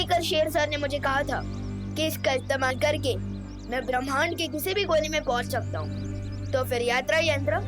कल शेर सर ने मुझे कहा था कि इसका इस्तेमाल करके मैं ब्रह्मांड के किसी भी कोने में पहुंच सकता हूँ। तो फिर यात्रा यंत्र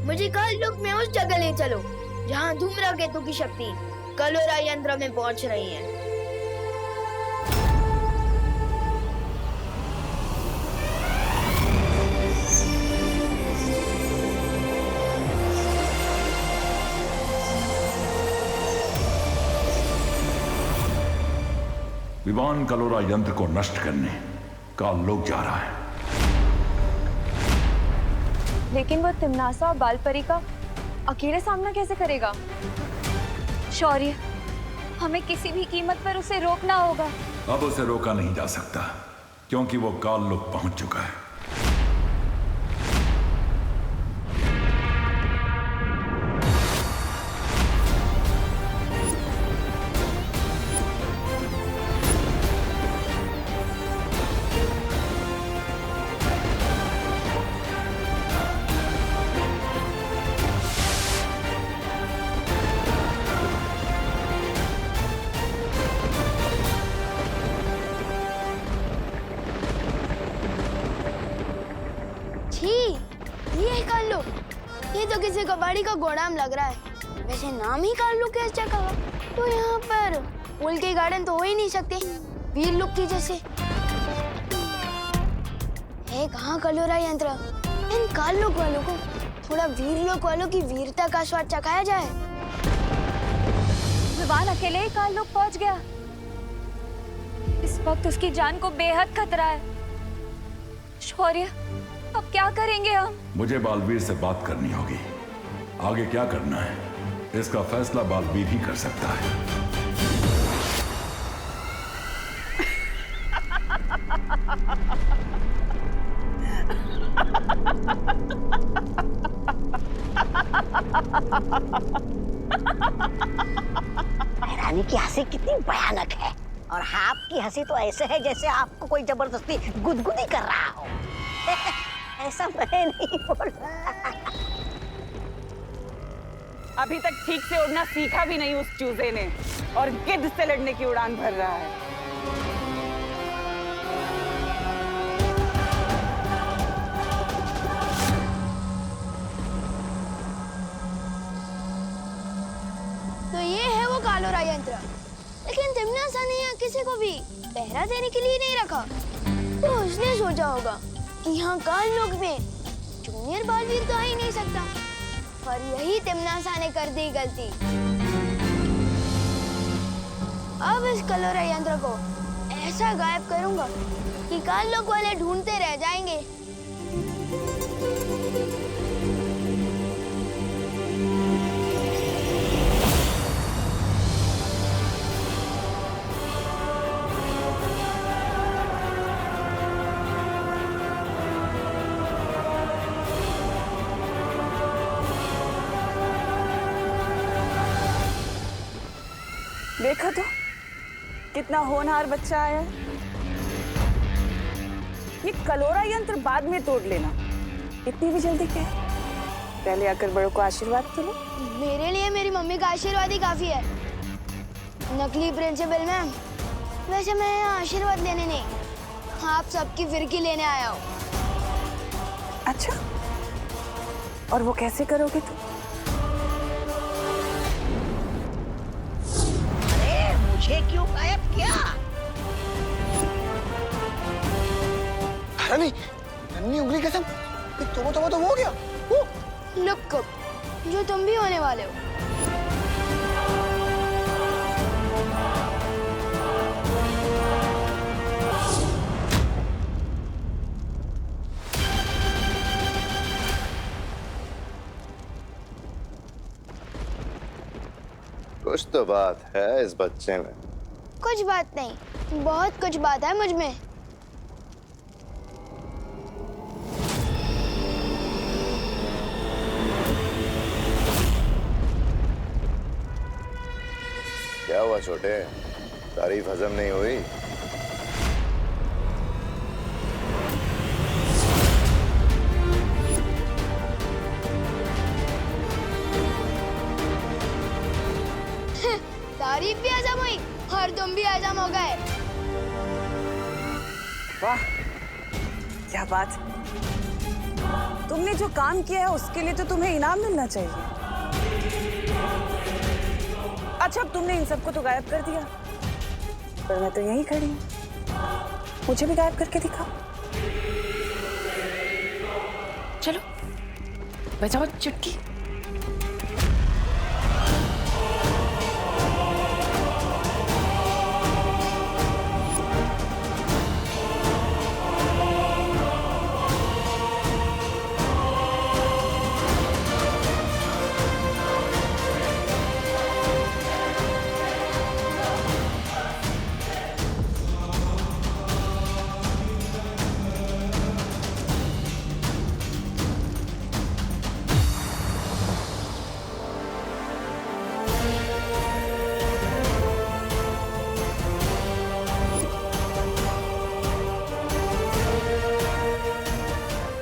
मुझे काललोक में उस जगह ले चलो जहाँ धूम्रकेतु की शक्ति कलोरा यंत्र में पहुंच रही है। विमान कलोरा यंत्र को नष्ट करने काललोक जा रहा है। लेकिन वो तिम्नासा और बालपरी का अकेले सामना कैसे करेगा? शौर्य, हमें किसी भी कीमत पर उसे रोकना होगा। अब उसे रोका नहीं जा सकता क्योंकि वो काललोक पहुंच चुका है। ये तो किसी कबाड़ी का गोदाम लग रहा है। वैसे नाम ही काललोक है इस जगह का, तो यहाँ पर फूल के गार्डन तो हो ही नहीं सकते वीरलोक की जैसे। है कहाँ कलोरा यंत्र? इन काललोक वालों को थोड़ा वीरलोक वालों की वीरता का स्वाद चखाया जाए। विमान अकेले ही काललोक पहुंच गया। इस वक्त उसकी जान को बेहद खतरा है। शौर्य, अब क्या करेंगे हम? मुझे बालवीर से बात करनी होगी। आगे क्या करना है इसका फैसला बालवीर ही कर सकता है। रानी की हंसी कितनी भयानक है और आपकी हंसी तो ऐसे है जैसे आपको कोई जबरदस्ती गुदगुदी कर रहा हो। ऐसा मैं नहीं बोल रहा। अभी तक ठीक से उड़ना सीखा भी नहीं उस चूजे ने और गिद्ध से लड़ने की उड़ान भर रहा है। तो ये है वो कालोरा यंत्र। लेकिन तिम्नासा ने यहाँ किसी को भी पहरा देने के लिए नहीं रखा, तो उसने सोचा होगा कि यहाँ काललोक में जूनियर बालवीर तो आ ही नहीं सकता, और यही तिम्नासा ने कर दी गलती। अब इस कलोरा यंत्र को ऐसा गायब करूंगा कि काललोक वाले ढूंढते रह जाएंगे। देखा तो कितना होनहार बच्चा आया है। ये कलोरा यंत्र बाद में तोड़ लेना, इतनी भी जल्दी क्या है? पहले आकर बड़ों को आशीर्वाद तो लो। मेरे लिए मेरी मम्मी का आशीर्वाद ही काफी है। नकली प्रिंसिपल मैम, वैसे मैं यहाँ आशीर्वाद लेने नहीं, आप सबकी फिरकी लेने आया हूँ। अच्छा, और वो कैसे करोगे तुम? मुझे क्यों गायब किया? रानी, नन्ही उंगली कसम, तो वो हो गया। लुक अप, जो तुम भी होने वाले हो। कुछ तो बात है इस बच्चे में। कुछ बात नहीं, बहुत कुछ बात है मुझ में। क्या हुआ छोटे, तारीफ हजम नहीं हुई? तारीफ भी हजम हुई और तुम भी हजम हो हो गए। वाह, क्या बात। तुमने जो काम किया है उसके लिए तो तुम्हें इनाम मिलना चाहिए। अच्छा, अब तुमने इन सबको तो गायब कर दिया, पर मैं तो यहीं खड़ी हूँ। मुझे भी गायब करके दिखाओ। चलो बजाओ चुटकी।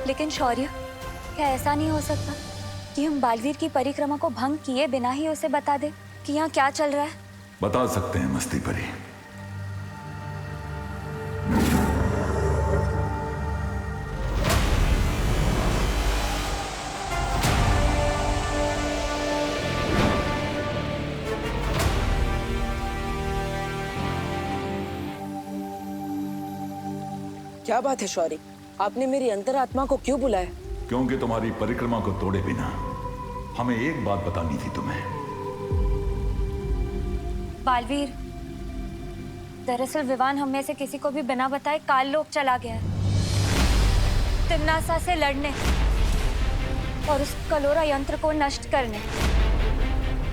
लेकिन शौर्य, क्या ऐसा नहीं हो सकता कि हम बालवीर की परिक्रमा को भंग किए बिना ही उसे बता दे कि यहाँ क्या चल रहा है? बता सकते हैं मस्ती परी। क्या बात है शौर्य, आपने मेरी अंतरात्मा को क्यों बुलाया? क्योंकि तुम्हारी परिक्रमा को तोड़े बिना हमें एक बात बतानी थी तुम्हें। बालवीर, दरअसल विवान हम में से किसी को भी बिना बताए काल लोक चला गया है, तिम्नासा से लड़ने और उस कलोरा यंत्र को नष्ट करने।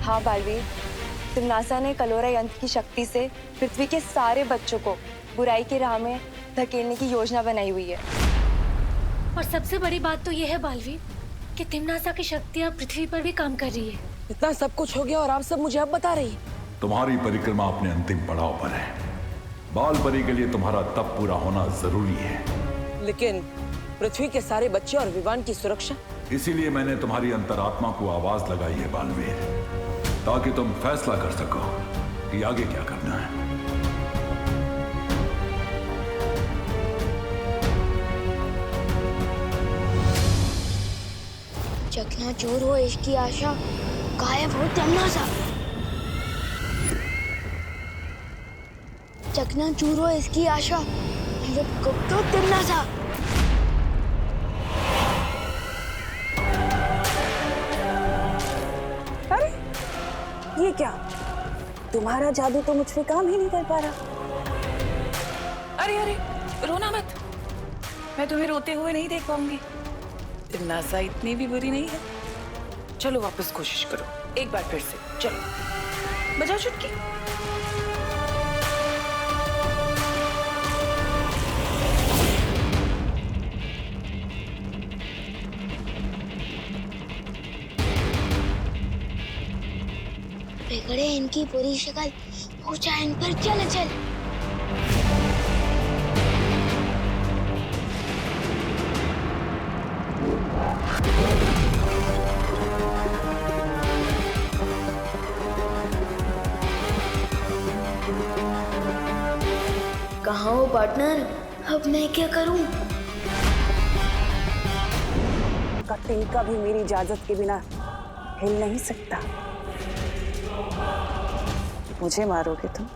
हाँ बालवीर, तिम्नासा ने कलोरा यंत्र की शक्ति से पृथ्वी के सारे बच्चों को बुराई की राह में धकेलने की योजना बनाई हुई है। और सबसे बड़ी बात तो यह है बालवीर कि तिम्नासा की शक्तियाँ पृथ्वी पर भी काम कर रही है। इतना सब कुछ हो गया और आप सब मुझे अब बता रही हैं। तुम्हारी परिक्रमा अपने अंतिम पड़ाव पर है। बाल परी के लिए तुम्हारा तप पूरा होना जरूरी है। लेकिन पृथ्वी के सारे बच्चे और विवान की सुरक्षा? इसीलिए मैंने तुम्हारी अंतरात्मा को आवाज लगाई है बालवीर, ताकि तुम फैसला कर सको कि आगे क्या करना है। चकनाचूर हो इसकी आशा, गायब हो तिम्नासा। चकनाचूर हो इसकी आशा, गुप्त हो तिम्नासा। अरे ये क्या, तुम्हारा जादू तो मुझ पे काम ही नहीं कर पा रहा। अरे अरे, रोना मत, मैं तुम्हें रोते हुए नहीं देख पाऊंगी। तिम्नासा इतनी भी बुरी नहीं है। चलो वापस कोशिश करो, एक बार फिर से। चलो बजाओ चुटकी। बिगड़े इनकी पूरी शक्ल, पूछा इन पर चल चल। कहाँ हो पार्टनर, अब मैं क्या करूं? का तिनका भी मेरी इजाजत के बिना हिल नहीं सकता। मुझे मारोगे तुम?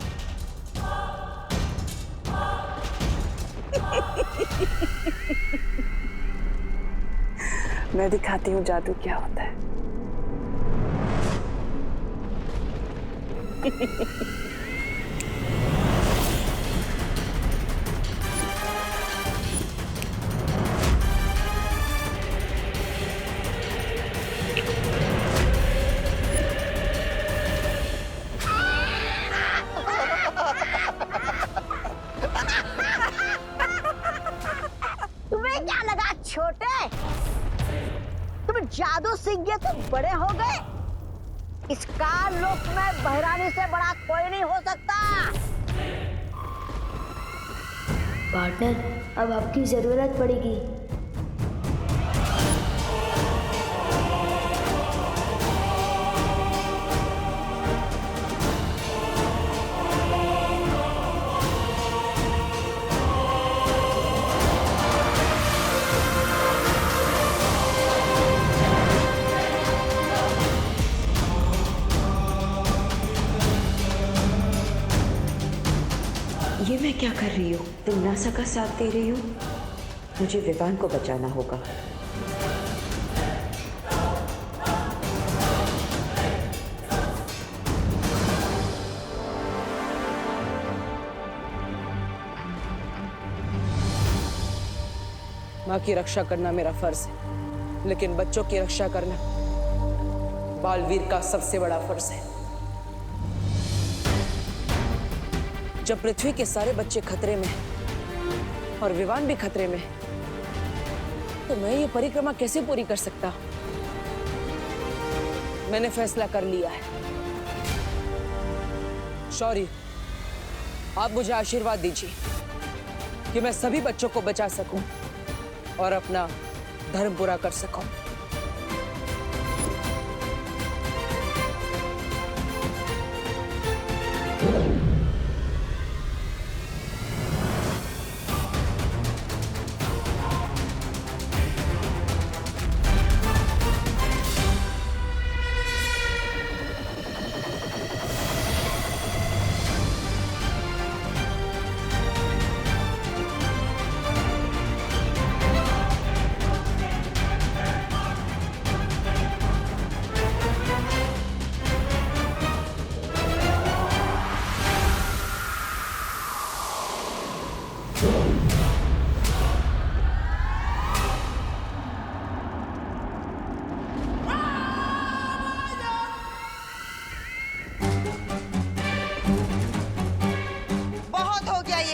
मैं दिखाती हूँ जादू क्या होता है। तुम्हें क्या लगा छोटे, तुम जादू सीख गए तो बड़े हो गए? इस काल लोक में बहरानी से बड़ा कोई नहीं हो सकता। पार्टनर, अब आपकी जरूरत पड़ेगी। कर रही हो? तुम नासा का साथ दे रही हो? मुझे विवान को बचाना होगा। माँ की रक्षा करना मेरा फर्ज है, लेकिन बच्चों की रक्षा करना बालवीर का सबसे बड़ा फर्ज है। जब पृथ्वी के सारे बच्चे खतरे में हैं और विवान भी खतरे में है, तो मैं ये परिक्रमा कैसे पूरी कर सकता? मैंने फैसला कर लिया है। शौर्य, आप मुझे आशीर्वाद दीजिए कि मैं सभी बच्चों को बचा सकूं और अपना धर्म पूरा कर सकूं।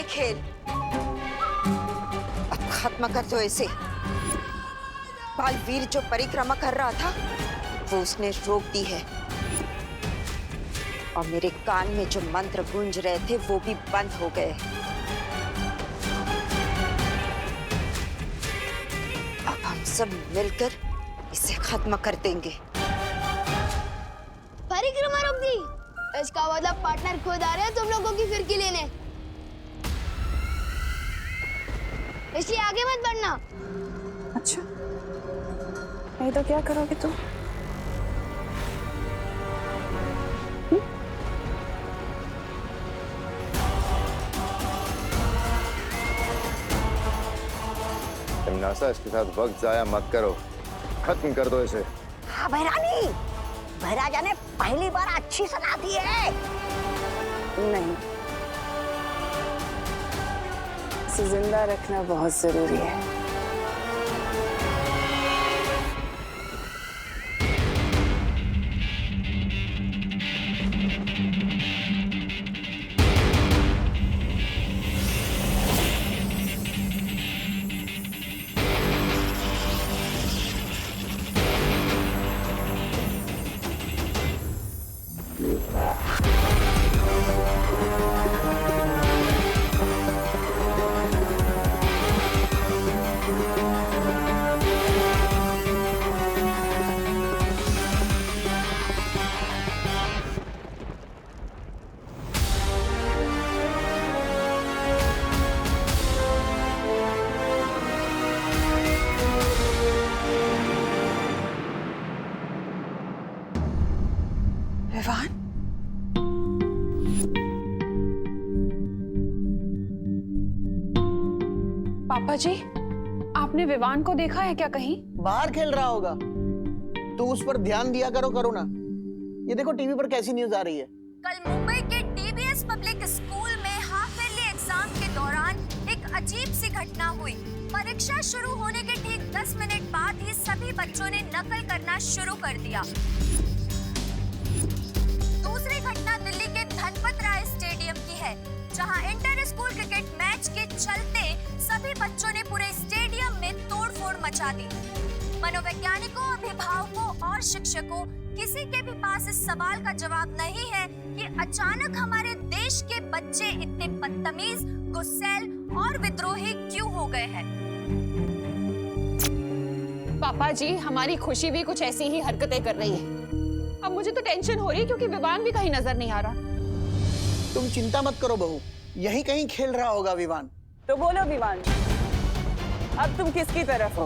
खेल अब खत्म कर दो इसे। बालवीर जो परिक्रमा कर रहा था वो उसने रोक दी है, और मेरे कान में जो मंत्र गूंज रहे थे वो भी बंद हो गए। अब हम सब मिलकर इसे खत्म कर देंगे। परिक्रमा रोक दी, इसका मतलब पार्टनर खुद आ रहे हैं तुम लोगों की फिरकी लेने, इसलिए आगे मत बढ़ना। अच्छा, नहीं तो क्या करोगे तुम? नासा, इसके साथ वक्त जाया मत करो, खत्म कर दो इसे। हाँ भैरानी, भैराजा ने पहली बार अच्छी सलाह दी है। नहीं, इसे जिंदा रखना बहुत जरूरी है। विवान, पापा जी, आपने विवान को देखा है क्या कहीं? बाहर खेल रहा होगा, तो उस पर ध्यान दिया करो ना। ये देखो टीवी पर कैसी न्यूज आ रही है। कल मुंबई के डीबीएस पब्लिक स्कूल में हाफ ईयरली एग्जाम के दौरान एक अजीब सी घटना हुई। परीक्षा शुरू होने के ठीक 10 मिनट बाद ही सभी बच्चों ने नकल करना शुरू कर दिया। दूसरी घटना दिल्ली के धनपत राय स्टेडियम की है, जहां इंटर स्कूल क्रिकेट मैच के चलते सभी बच्चों ने पूरे स्टेडियम में तोड़फोड़ मचा दी। मनोवैज्ञानिकों, अभिभावकों और शिक्षकों, किसी के भी पास इस सवाल का जवाब नहीं है कि अचानक हमारे देश के बच्चे इतने बदतमीज, गुस्सैल और विद्रोही क्यों हो गए हैं। पापा जी, हमारी खुशी भी कुछ ऐसी ही हरकतें कर रही है। अब मुझे तो टेंशन हो रही है क्योंकि विवान भी कहीं नजर नहीं आ रहा। तुम चिंता मत करो बहू, यहीं कहीं खेल रहा होगा विवान। तो बोलो विवान, अब तुम किसकी तरफ हो?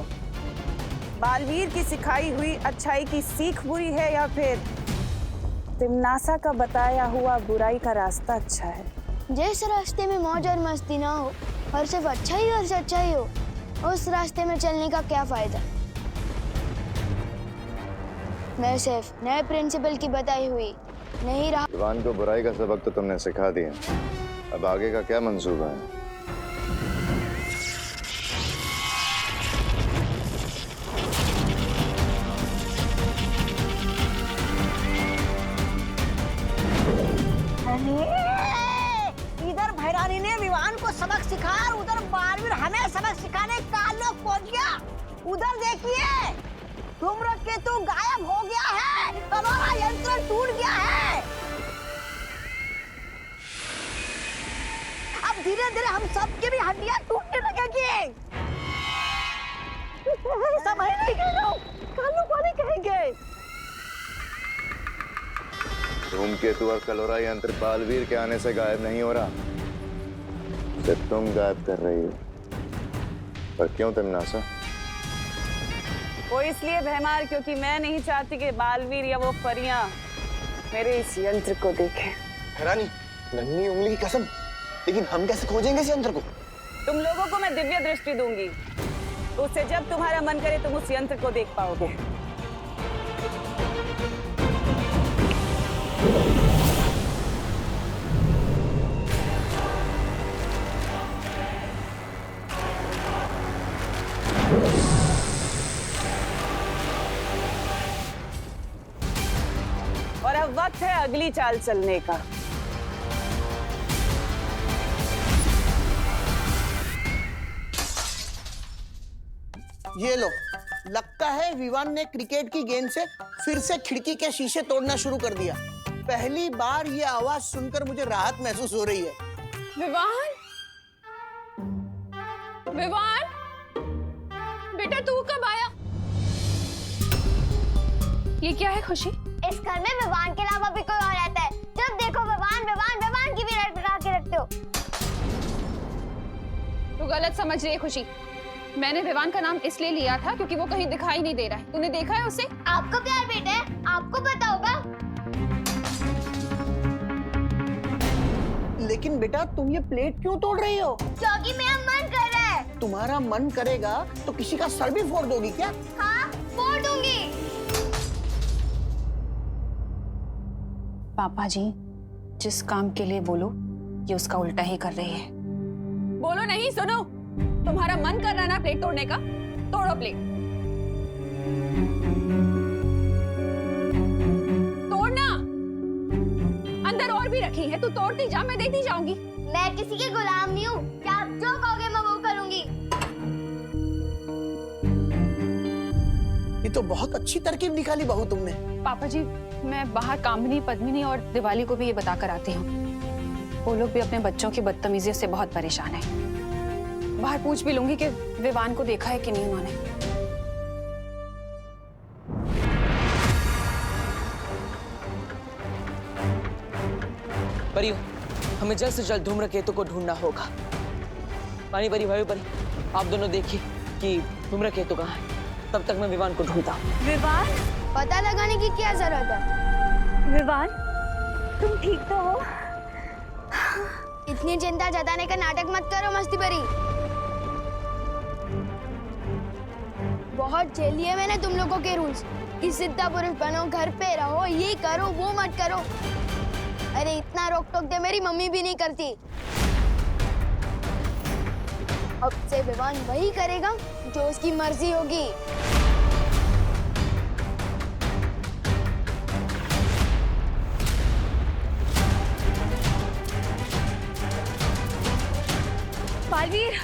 बालवीर की सिखाई हुई अच्छाई की सीख बुरी है, या फिर तिमनासा का बताया हुआ बुराई का रास्ता अच्छा है? जिस रास्ते में मौज और मस्ती ना हो और सिर्फ अच्छा ही और सच्चाई हो, उस रास्ते में चलने का क्या फायदा। मैं सिर्फ नए प्रिंसिपल की बताई हुई नहीं रहा। विवान को बुराई का सबक तो तुमने सिखा दिया, अब आगे का क्या मंसूबा है? इधर भैरानी ने विवान को सबक सिखा और उधर बालवीर हमें सबक सिखाने का लोग पहुंच गया। उधर देखिए, धूम्रकेतु गायब हो गया है, कलोरा यंत्र टूट गया है। अब धीरे धीरे हम सबकी भी हड्डियां टूटने लगेगी। समझ नहीं गए, कालू को नहीं कहेंगे। धूमकेतु और कलोरा यंत्र बालवीर के आने से गायब नहीं हो रहा, सिर्फ तुम गायब कर रही हो। पर क्यों तिमनासा? वो इसलिए भैमार क्योंकि मैं नहीं चाहती कि बालवीर या वो परियां मेरे इस यंत्र को देखें। रानी, नन्ही उंगली की कसम, लेकिन हम कैसे खोजेंगे इस यंत्र को? तुम लोगों को मैं दिव्य दृष्टि दूंगी, उससे जब तुम्हारा मन करे तुम उस यंत्र को देख पाओगे। और अब वक्त है अगली चाल चलने का। ये लो, लगता है विवान ने क्रिकेट की गेंद से फिर से खिड़की के शीशे तोड़ना शुरू कर दिया। पहली बार ये आवाज सुनकर मुझे राहत महसूस हो रही है। विवान, विवान, बेटा तू कब आया? ये क्या है खुशी? इस घर में विवान के अलावा भी कोई और रहता है। जब देखो विवान विवान विवान की भी रट के रखते हो। तू गलत समझ रही है खुशी। मैंने विवान का नाम इसलिए लिया था क्योंकि वो कहीं दिखाई नहीं दे रहा है। तूने देखा है उसे? आपको प्यार बेटा है, आपको पता होगा। लेकिन बेटा तुम ये प्लेट क्यों तोड़ रही हो? क्योंकि मेरा मन कर रहा है। तुम्हारा मन करेगा तो किसी का सर भी फोड़ दोगी क्या? हाँ, फोड़ दूंगी। पापा जी, जिस काम के लिए बोलो ये उसका उल्टा ही कर रही है। बोलो नहीं, सुनो। तुम्हारा मन कर रहा है ना प्लेट तोड़ने का? तोड़ो प्लेट। तोड़ना। अंदर और भी रखी है, तू तोड़ती जा, मैं देखती जाऊंगी। मैं किसी के गुलाम नहीं हूँ। क्या आप जो कहोगे मैं वो करूंगी। ये तो बहुत अच्छी तरकीब निकाली बहू तुमने। पापा जी, मैं बाहर कामिनी, पद्मिनी और दिवाली को भी ये बताकर आती हूँ। वो लोग भी अपने बच्चों की बदतमीजी से बहुत परेशान हैं। बाहर पूछ भी लूंगी कि विवान को देखा है कि नहीं उन्होंने। परियो, हमें जल्द से जल्द धूम्रकेतु को ढूंढना होगा। पानी परी, भाई परी, आप दोनों देखिए कि धूम्रकेतु कहाँ है। तब तक मैं विवान को ढूंढता हूँ। विवान, पता लगाने की क्या जरूरत है? विवान, तुम ठीक तो हो? इतनी चिंता जताने का नाटक मत करो मस्ती परी। बहुत झेल लिए मैंने तुम लोगों के रूल्स कि सिद्धा पुरुष बनो, घर पे रहो, ये करो वो मत करो। अरे इतना रोक टोक दे मेरी मम्मी भी नहीं करती। अब से विवान वही करेगा जो उसकी मर्जी होगी। बालवीर,